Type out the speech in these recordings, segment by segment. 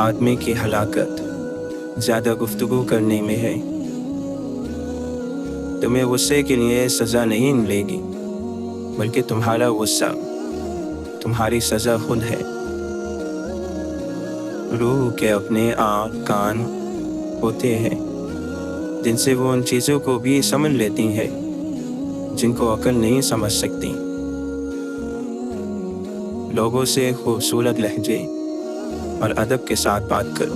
آدمی کی ہلاکت زیادہ گفتگو کرنے میں ہے۔ تمہیں غصے کے لیے سزا نہیں ملے گی، بلکہ تمہارا غصہ تمہاری سزا خود ہے۔ روح کے اپنے آنکھ کان ہوتے ہیں جن سے وہ ان چیزوں کو بھی سمجھ لیتی ہے جن کو عقل نہیں سمجھ سکتی۔ لوگوں سے خوبصورت لہجے اور ادب کے ساتھ بات کرو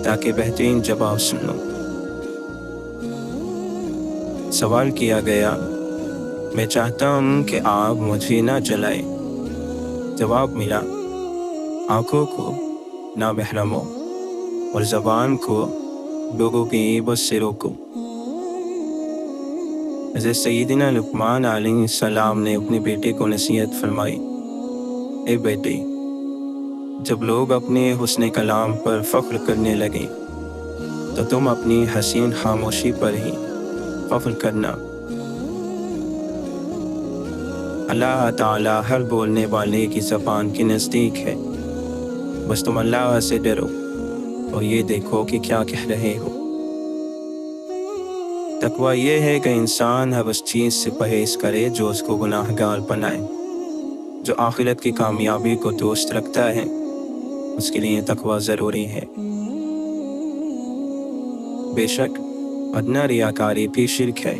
تاکہ بہترین جواب سنو۔ سوال کیا گیا، میں چاہتا ہوں کہ آپ مجھے نہ جلائیں۔ جواب ملا، آنکھوں کو نامحرموں اور زبان کو لوگوں کی غیبت سے روکو۔ حضرت سیدنا لقمان علیہ السلام نے اپنے بیٹے کو نصیحت فرمائی، اے بیٹے، جب لوگ اپنے حسن کلام پر فخر کرنے لگیں تو تم اپنی حسین خاموشی پر ہی فخر کرنا۔ اللہ تعالیٰ ہر بولنے والے کی زبان کے نزدیک ہے، بس تم اللہ سے ڈرو اور یہ دیکھو کہ کیا کہہ رہے ہو۔ تقویٰ یہ ہے کہ انسان ہر اس چیز سے پرہیز کرے جو اس کو گناہ گار بنائے۔ جو آخرت کی کامیابی کو دوست رکھتا ہے اس کے لیے تقویٰ ضروری ہے۔ بے شک ادنیٰ ریاکاری بھی شرک ہے،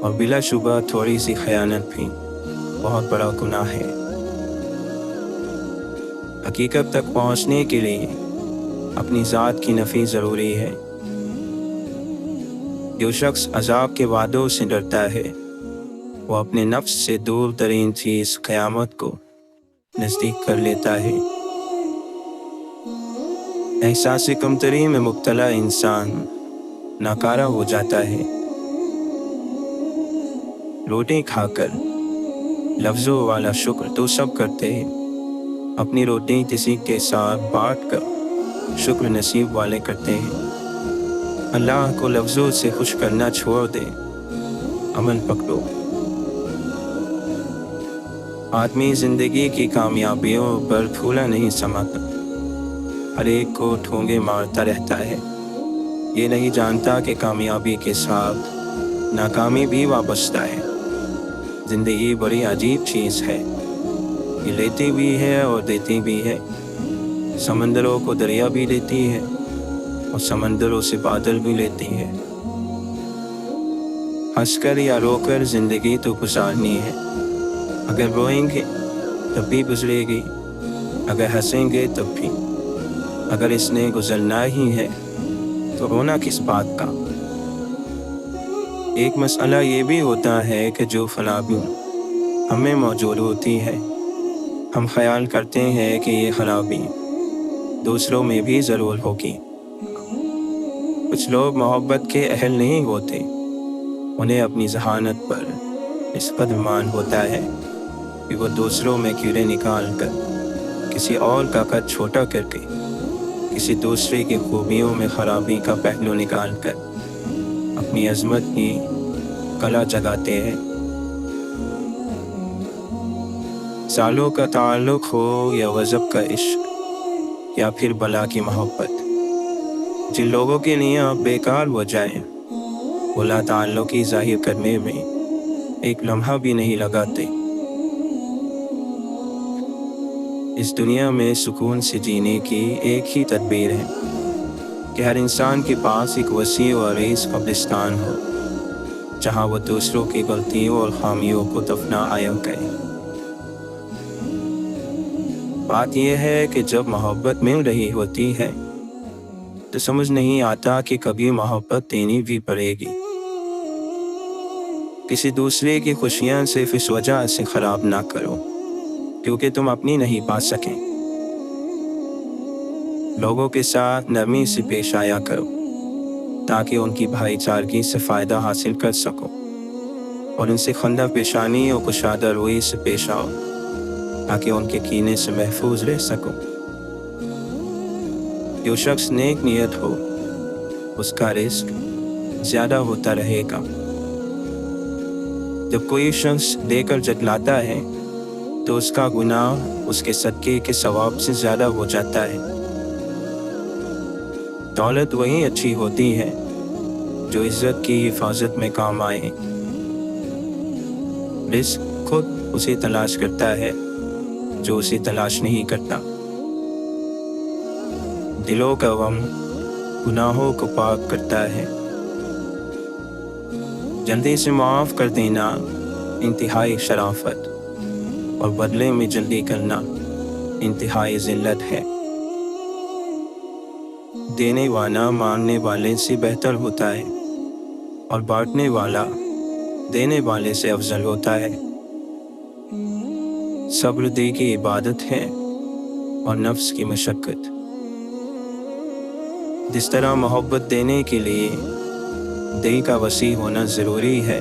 اور بلا شبہ تھوڑی سی خیانت بھی بہت بڑا گناہ ہے۔ حقیقت تک پہنچنے کے لیے اپنی ذات کی نفی ضروری ہے۔ جو شخص عذاب کے وعدوں سے ڈرتا ہے وہ اپنے نفس سے دور ترین چیز قیامت کو نزدیک کر لیتا ہے۔ احساس کمتری میں مبتلا انسان ناکارہ ہو جاتا ہے۔ روٹی کھا کر لفظوں والا شکر تو سب کرتے ہیں، اپنی روٹی کسی کے ساتھ بانٹ کر شکر نصیب والے کرتے ہیں۔ اللہ کو لفظوں سے خوش کرنا چھوڑ دے، عمل پکڑو۔ آدمی زندگی کی کامیابیوں پر پھولا نہیں سماتا، ہر ایک کو ٹھونگے مارتا رہتا ہے۔ یہ نہیں جانتا کہ کامیابی کے ساتھ ناکامی بھی وابستہ ہے۔ زندگی بڑی عجیب چیز ہے، یہ لیتی بھی ہے اور دیتی بھی ہے۔ سمندروں کو دریا بھی لیتی ہے اور سمندروں سے بادل بھی لیتی ہے۔ ہنس کر یا رو کر زندگی تو گزارنی ہے۔ اگر روئیں گے تب بھی گزرے گی، اگر ہنسیں گے تب بھی۔ اگر اس نے گزرنا ہی ہے تو رونا کس بات کا؟ ایک مسئلہ یہ بھی ہوتا ہے کہ جو خرابی ہمیں موجود ہوتی ہے ہم خیال کرتے ہیں کہ یہ خرابی دوسروں میں بھی ضرور ہوگی۔ کچھ لوگ محبت کے اہل نہیں ہوتے، انہیں اپنی ذہانت پر اس قدر مان ہوتا ہے کہ وہ دوسروں میں کیڑے نکال کر، کسی اور کا قد چھوٹا کر کے، کسی دوسرے کی خوبیوں میں خرابی کا پہلو نکال کر اپنی عظمت کی کلا جگاتے ہیں۔ سالوں کا تعلق ہو یا غضب کا عشق یا پھر بلا کی محبت، جن لوگوں کے لیے آپ بیکار ہو جائیں وہ لا تعلقی ظاہر کرنے میں ایک لمحہ بھی نہیں لگاتے۔ اس دنیا میں سکون سے جینے کی ایک ہی تدبیر ہے کہ ہر انسان کے پاس ایک وسیع و عریض قبرستان ہو جہاں وہ دوسروں کی غلطیوں اور خامیوں کو دفنایا کرے۔ بات یہ ہے کہ جب محبت مل رہی ہوتی ہے تو سمجھ نہیں آتا کہ کبھی محبت دینی بھی پڑے گی۔ کسی دوسرے کی خوشیاں صرف اس وجہ سے خراب نہ کرو کیونکہ تم اپنی نہیں پا سکیں۔ لوگوں کے ساتھ نرمی سے پیش آیا کرو تاکہ ان کی بھائی چارگی سے فائدہ حاصل کر سکو، اور ان سے خندہ پیشانی اور کشادہ روی سے پیش آؤ تاکہ ان کے کینے سے محفوظ رہ سکو۔ جو شخص نیک نیت ہو اس کا رزق زیادہ ہوتا رہے گا۔ جب کوئی شخص دے کر جتلاتا ہے تو اس کا گناہ اس کے صدقے کے ثواب سے زیادہ ہو جاتا ہے۔ دولت وہی اچھی ہوتی ہے جو عزت کی حفاظت میں کام آئے۔ رزق خود اسے تلاش کرتا ہے جو اسے تلاش نہیں کرتا۔ دلوں کا غم گناہوں کو پاک کرتا ہے۔ جلدی سے معاف کر دینا انتہائی شرافت اور بدلے میں جلدی کرنا انتہائی ذلت ہے۔ دینے والا مانگنے والے سے بہتر ہوتا ہے اور بانٹنے والا دینے والے سے افضل ہوتا ہے۔ صبر دل کی عبادت ہے اور نفس کی مشقت۔ جس طرح محبت دینے کے لیے دل کا وسیع ہونا ضروری ہے،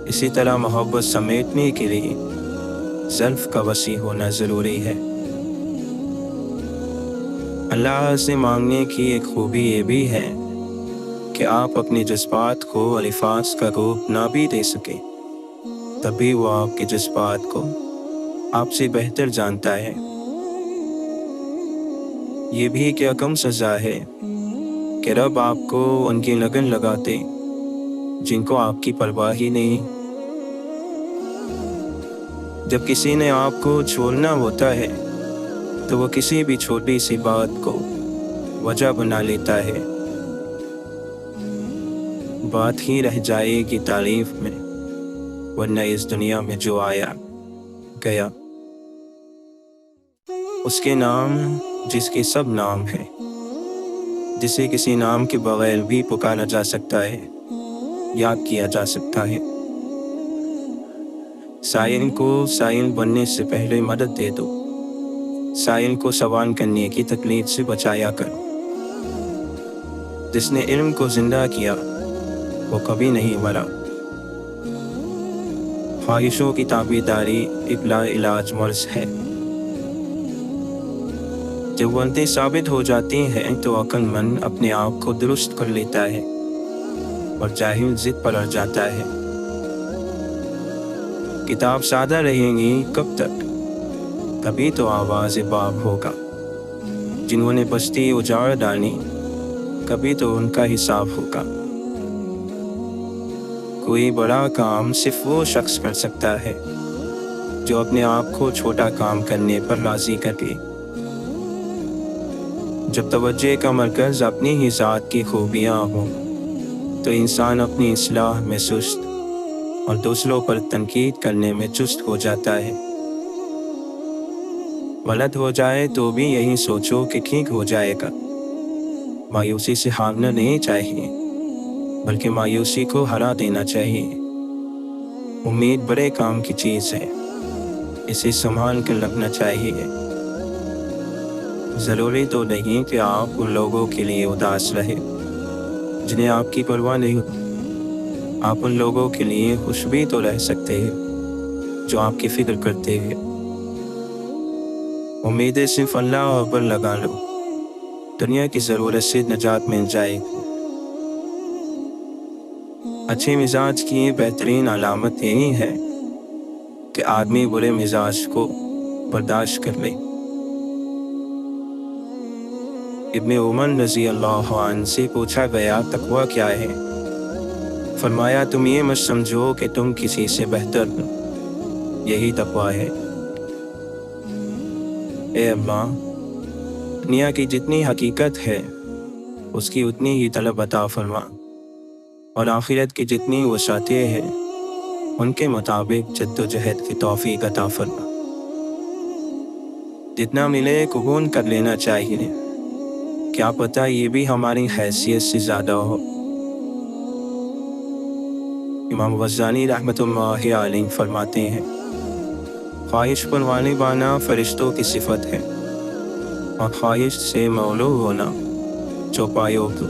اسی طرح محبت سمیٹنے کے لیے ظرف کا وسیع ہونا ضروری ہے۔ اللہ سے مانگنے کی ایک خوبی یہ بھی ہے کہ آپ اپنے جذبات کو الفاظ کا روپ نہ بھی دے سکیں، تبھی وہ آپ کے جذبات کو آپ سے بہتر جانتا ہے۔ یہ بھی کیا کم سزا ہے کہ رب آپ کو ان کی لگن لگاتے جن کو آپ کی پرواہ ہی نہیں۔ جب کسی نے آپ کو چھوڑنا ہوتا ہے تو وہ کسی بھی چھوٹی سی بات کو وجہ بنا لیتا ہے۔ بات ہی رہ جائے گی تعریف میں، ورنہ اس دنیا میں جو آیا گیا۔ اس کے نام جس کے سب نام ہیں، جسے کسی نام کے بغیر بھی پکارا جا سکتا ہے، یاد کیا جا سکتا ہے۔ سائل کو سائل بننے سے پہلے مدد دے دو، سائل کو سوال کرنے کی تکلیف سے بچایا کر۔ جس نے علم کو زندہ کیا وہ کبھی نہیں مرا۔ خواہشوں کی تابعداری ایک لا علاج مرض ہے۔ جب غلطی ثابت ہو جاتی ہیں تو عقل مند اپنے آپ کو درست کر لیتا ہے اور جاہل ضد پر اڑ جاتا ہے۔ کتاب سادہ رہے گی کب تک؟ کبھی تو آواز باب ہوگا۔ جنہوں نے بستی اجاڑ ڈالی، کبھی تو ان کا حساب ہوگا۔ کوئی بڑا کام صرف وہ شخص کر سکتا ہے جو اپنے آپ کو چھوٹا کام کرنے پر راضی کر لے۔ جب توجہ کا مرکز اپنی ہی ذات کی خوبیاں ہوں تو انسان اپنی اصلاح میں سست اور دوسروں پر تنقید کرنے میں چست ہو جاتا ہے۔ غلط ہو جائے تو بھی یہی سوچو کہ ٹھیک ہو جائے گا۔ مایوسی سے ہارنا نہیں چاہیے، بلکہ مایوسی کو ہرا دینا چاہیے۔ امید بڑے کام کی چیز ہے، اسے سنبھال کر رکھنا چاہیے۔ ضروری تو نہیں کہ آپ ان لوگوں کے لیے اداس رہے جنہیں آپ کی پرواہ نہیں۔ آپ ان لوگوں کے لیے خوش بھی تو رہ سکتے ہیں جو آپ کی فکر کرتے ہیں۔ امیدیں صرف اللہ پر لگا لو، دنیا کی ضرورت سے نجات مل جائے گی۔ اچھے مزاج کی بہترین علامت یہی ہے کہ آدمی برے مزاج کو برداشت کر لے۔ ابن عمر رضی اللہ عنہ سے پوچھا گیا تقویٰ کیا ہے؟ فرمایا تم یہ مت سمجھو کہ تم کسی سے بہتر ہو، یہی تقویٰ ہے۔ اے اللہ، دنیا کی جتنی حقیقت ہے اس کی اتنی ہی طلب عطا فرما، اور آخرت کی جتنی وسعتیں ہیں ان کے مطابق جد و جہد کی توفیق عطا فرما۔ جتنا ملے قبول کر لینا چاہیے، کیا پتہ یہ بھی ہماری حیثیت سے زیادہ ہو۔ امام غزالی رحمۃ اللہ علیہ فرماتے ہیں، خواہش پر غالبانہ فرشتوں کی صفت ہے، اور خواہش سے مغلوب ہونا چوپایوں کو۔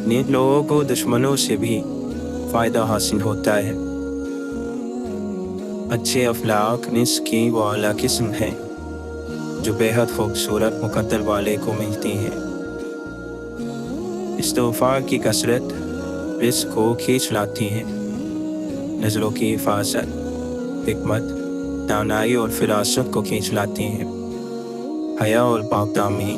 نیک لوگوں کو دشمنوں سے بھی فائدہ حاصل ہوتا ہے۔ اچھے اخلاق نصف کی وہ اعلیٰ قسم ہے جو بے حد خوبصورت مقدر والے کو ملتی ہے۔ استغفار کی کثرت رزق کو کھینچ لاتی ہے۔ نظروں کی حفاظت حکمت، دانائی اور فراست کو کھینچ لاتی ہے۔ حیا اور پاک دامنی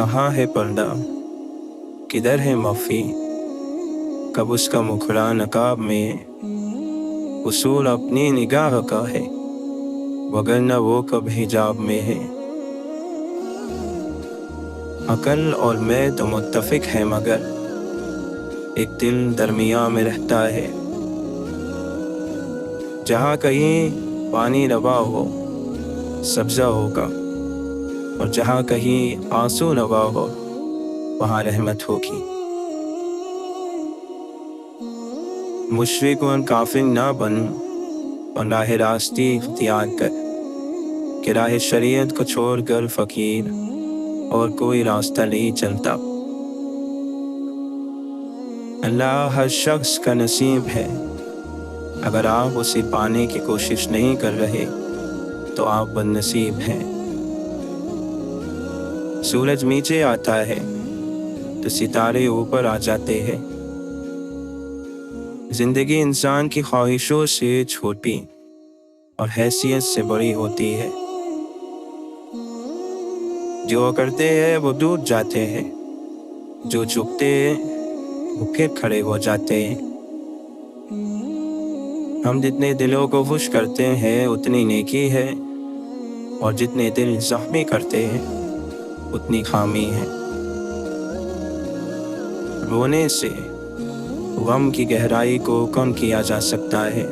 کہاں ہے پردہ، کدھر ہے مخفی، کب اس کا مکھڑا نقاب میں ہے، اصول اپنی نگاہ کا ہے، وگرنہ وہ کب حجاب میں ہے۔ عقل اور میں تو متفق ہے مگر ایک دل درمیان میں رہتا ہے، جہاں کہیں پانی روا ہو سبزہ ہوگا، اور جہاں کہیں آنسو روا ہو وہاں رحمت ہوگی۔ مشرک اور کافر نہ بن اور راہ راستی اختیار کر، کہ راہ شریعت کو چھوڑ کر فقیر اور کوئی راستہ نہیں چلتا۔ اللہ ہر شخص کا نصیب ہے، اگر آپ اسے پانے کی کوشش نہیں کر رہے تو آپ بد نصیب ہیں۔ سورج نیچے آتا ہے تو ستارے اوپر آ جاتے ہیں۔ زندگی انسان کی خواہشوں سے چھوٹی اور حیثیت سے بڑی ہوتی ہے، جو کرتے ہیں وہ ڈوب جاتے ہیں، جو جھکتے ہیں وہ پھر کھڑے ہو جاتے ہیں۔ ہم جتنے دلوں کو خوش کرتے ہیں اتنی نیکی ہے، اور جتنے دل زخمی کرتے ہیں اتنی خامی ہے۔ رونے سے غم کی گہرائی کو کم کیا جا سکتا ہے،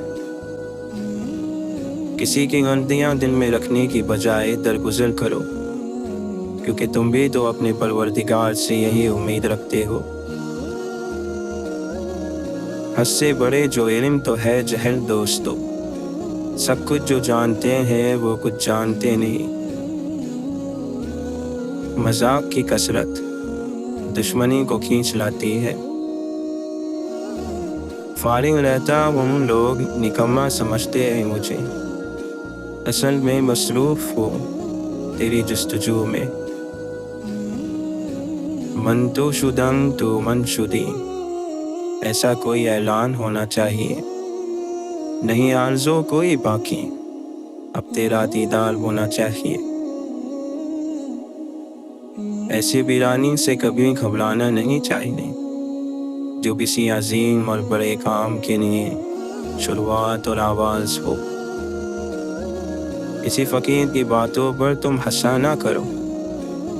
کسی کی غلطیاں دل میں رکھنے کی بجائے درگزر کرو، کیونکہ تم بھی تو اپنے پروردگار سے یہی امید رکھتے ہو۔ حد سے بڑے جو علم تو ہے جہل دوستو، سب کچھ جو جانتے ہیں وہ کچھ جانتے نہیں۔ مذاق کی کثرت دشمنی کو کھینچ لاتی ہے، فارغ رہتا ہوں لوگ نکما سمجھتے ہیں مجھے، اصل میں مصروف ہوں تیری جستجو میں۔ من تو شدم تو من شدی، ایسا کوئی اعلان ہونا چاہیے، نہیں آرزو کوئی باقی، اب تیرا دیدار ہونا چاہیے۔ ایسی ویرانی سے کبھی گھبرانا نہیں چاہیے، جو کسی عظیم اور بڑے کام کے لیے شروعات اور آغاز ہو۔ کسی فقیر کی باتوں پر تم ہنسا نہ کرو،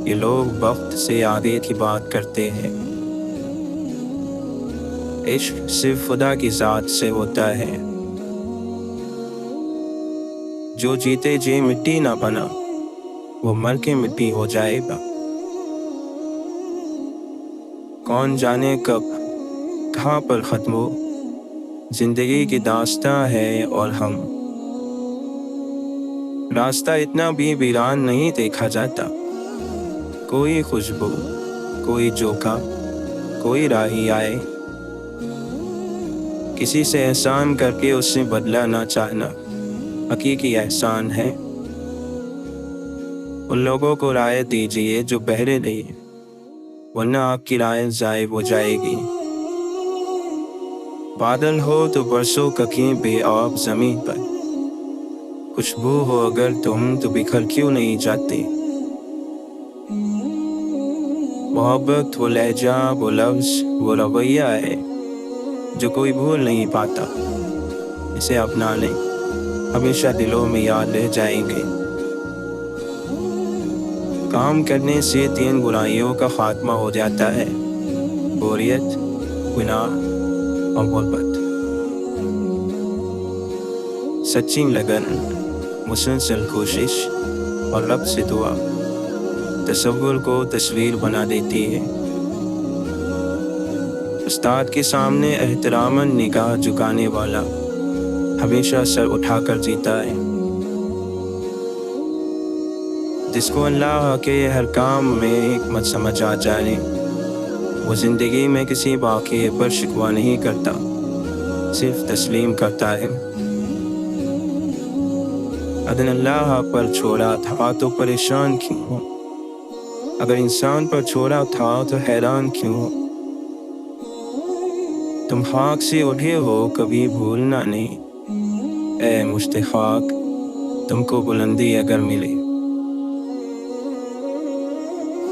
یہ لوگ وقت سے آگے کی بات کرتے ہیں۔ عشق صرف خدا کی ذات سے ہوتا ہے، جو جیتے جی مٹی نہ بنا وہ مر کے مٹی ہو جائے گا۔ کون جانے کب کہاں پر ختم ہو زندگی کی داستاں ہے، اور ہم راستہ اتنا بھی ویران نہیں دیکھا جاتا، کوئی خوشبو کوئی جھونکا کوئی راہی آئے، کسی سے احسان کر کے اس سے بدلہ نہ چاہنا حقیقی احسان ہے۔ ان لوگوں کو رائے دیجیے جو بہرے نہیں، ورنہ آپ کی رائے ضائع ہو جائے گی۔ بادل ہو تو برسوں کہیں بے آب زمین پر، خوشبو ہو اگر تم تو بکھر کیوں نہیں جاتے۔ محبت وہ لہجہ وہ لفظ وہ رویہ ہے جو کوئی بھول نہیں پاتا، اسے اپنا لیں، ہمیشہ دلوں میں یاد رہ جائیں گے۔ کام کرنے سے 3 برائیوں کا خاتمہ ہو جاتا ہے، بوریت، گناہ اور غربت۔ سچی لگن، مسلسل کوشش اور رب سے دعا تصور کو تصویر بنا دیتی ہے۔ استاد کے سامنے احتراماً نگاہ جھکانے والا ہمیشہ سر اٹھا کر جیتا ہے۔ جس کو اللہ کے ہر کام میں حکمت سمجھ آ جائے، وہ زندگی میں کسی واقعے پر شکوہ نہیں کرتا، صرف تسلیم کرتا ہے۔ اگر اللہ پر چھوڑا تھا تو پریشان کیوں ہو، اگر انسان پر چھوڑا تھا تو حیران کیوں ہو۔ تم خاک سے اٹھے ہو کبھی بھولنا نہیں، اے مشت خاک تم کو بلندی اگر ملے۔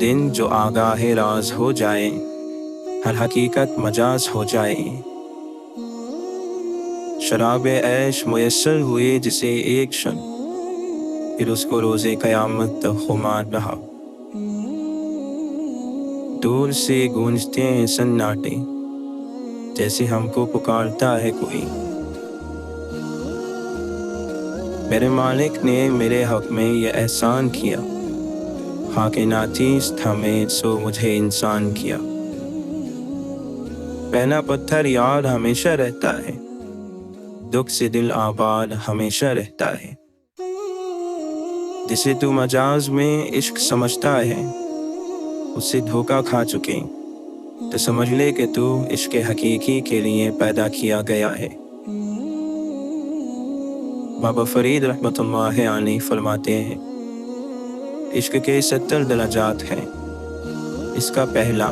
دن جو آگاہ راز ہو جائے، ہر حقیقت مجاز ہو جائے۔ شراب عیش میسر ہوئے جسے ایک شب، پھر اس کو روز قیامت تک خمار رہا۔ دور سے گونجتے ہیں سناٹے، جیسے ہم کو پکارتا ہے کوئی۔ میرے مالک نے میرے حق میں یہ احسان کیا، خاک ناچیز تھا میں سو مجھے انسان کیا۔ پہلا پتھر یاد ہمیشہ رہتا ہے، دکھ سے دل آباد ہمیشہ رہتا ہے۔ جسے تو مجاز میں عشق سمجھتا ہے، اس سے دھوکہ کھا چکے، تو سمجھ لے کہ تو عشق حقیقی کے لیے پیدا کیا گیا ہے۔ بابا فرید رحمۃ اللہ علیہ فرماتے ہیں، عشق کے 70 درجات ہیں۔ اس کا پہلا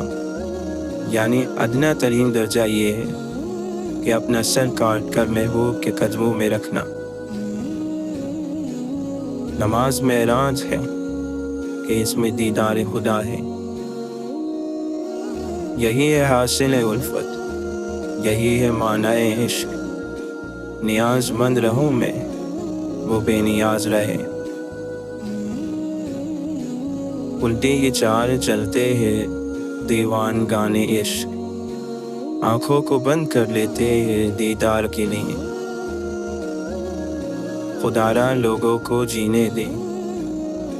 یعنی ادنیٰ ترین درجہ یہ ہے کہ اپنا سر کاٹ کر محبوب کے قدموں میں رکھنا۔ نماز معراج ہے کہ اس میں دیدار خدا ہے۔ یہی ہے حاصل الفت، یہی ہے معنی عشق۔ نیاز مند رہوں میں، وہ بے نیاز رہے۔ الٹے یہ چال چلتے ہیں دیوان گانے عشق، آنکھوں کو بند کر لیتے ہیں دیدار کے لیے۔ خدا را لوگوں کو جینے دے،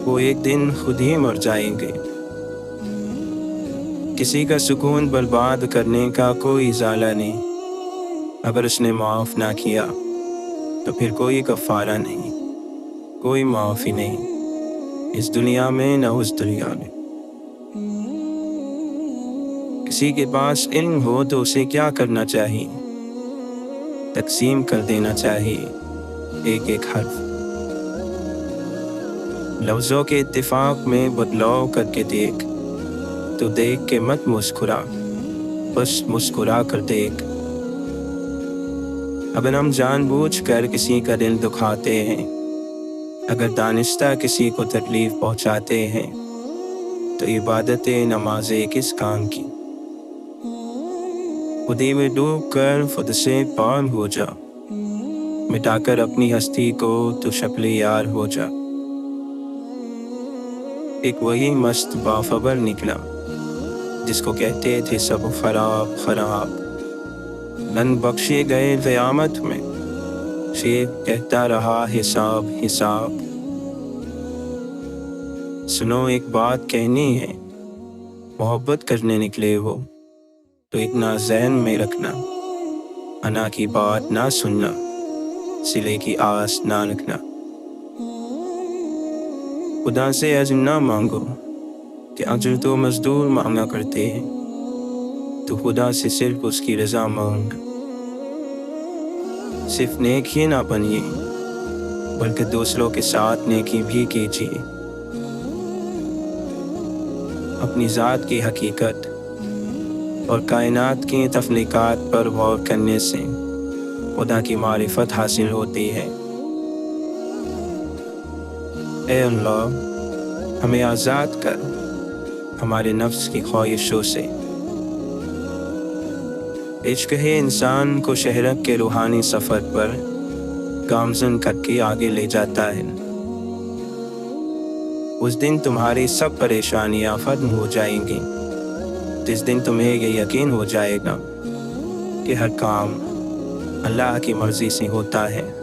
وہ ایک دن خود ہی مر جائیں گے۔ کسی کا سکون برباد کرنے کا کوئی ازالہ نہیں، اگر اس نے معاف نہ کیا تو پھر کوئی کفارہ نہیں، کوئی معافی نہیں، اس دنیا میں نہ اس دنیا میں۔ کسی کے پاس علم ہو تو اسے کیا کرنا چاہیے؟ تقسیم کر دینا چاہیے ایک ایک حرف۔ لفظوں کے اتفاق میں بدلاؤ کر کے دیکھ، تو دیکھ کے مت مسکرا، بس مسکرا کر دیکھ۔ اگر ہم جان بوجھ کر کسی کا دل دکھاتے ہیں، اگر دانستہ کسی کو تکلیف پہنچاتے ہیں، تو عبادت نماز کس کام کی؟ خودی میں ڈوب کر خود سے پار ہو جا، مٹا کر اپنی ہستی کو تو شکل یار ہو جا۔ ایک وہی مست باخبر نکلا جس کو کہتے تھے سب خراب خراب، نن بخشے گئے قیامت میں، شیخ کہتا رہا حساب حساب۔ سنو ایک بات کہنی ہے، محبت کرنے نکلے ہو تو اتنا ذہن میں رکھنا، انا کی بات نہ سننا، صلے کی آس نہ رکھنا۔ خدا سے عجر نہ مانگو کہ اجر تو مزدور مانگا کرتے ہیں، تو خدا سے صرف اس کی رضا مانگ۔ صرف نیک ہی نہ بنیے بلکہ دوسروں کے ساتھ نیکی بھی کیجیے۔ اپنی ذات کی حقیقت اور کائنات کی تخلیقات پر غور کرنے سے خدا کی معرفت حاصل ہوتی ہے۔ اے اللہ، ہمیں آزاد کر ہمارے نفس کی خواہشوں سے۔ عشق ہے انسان کو شہرت کے روحانی سفر پر گامزن کر کے آگے لے جاتا ہے۔ اس دن تمہاری سب پریشانیاں ختم ہو جائیں گی، جس دن تمہیں یہ یقین ہو جائے گا کہ ہر کام اللہ کی مرضی سے ہوتا ہے۔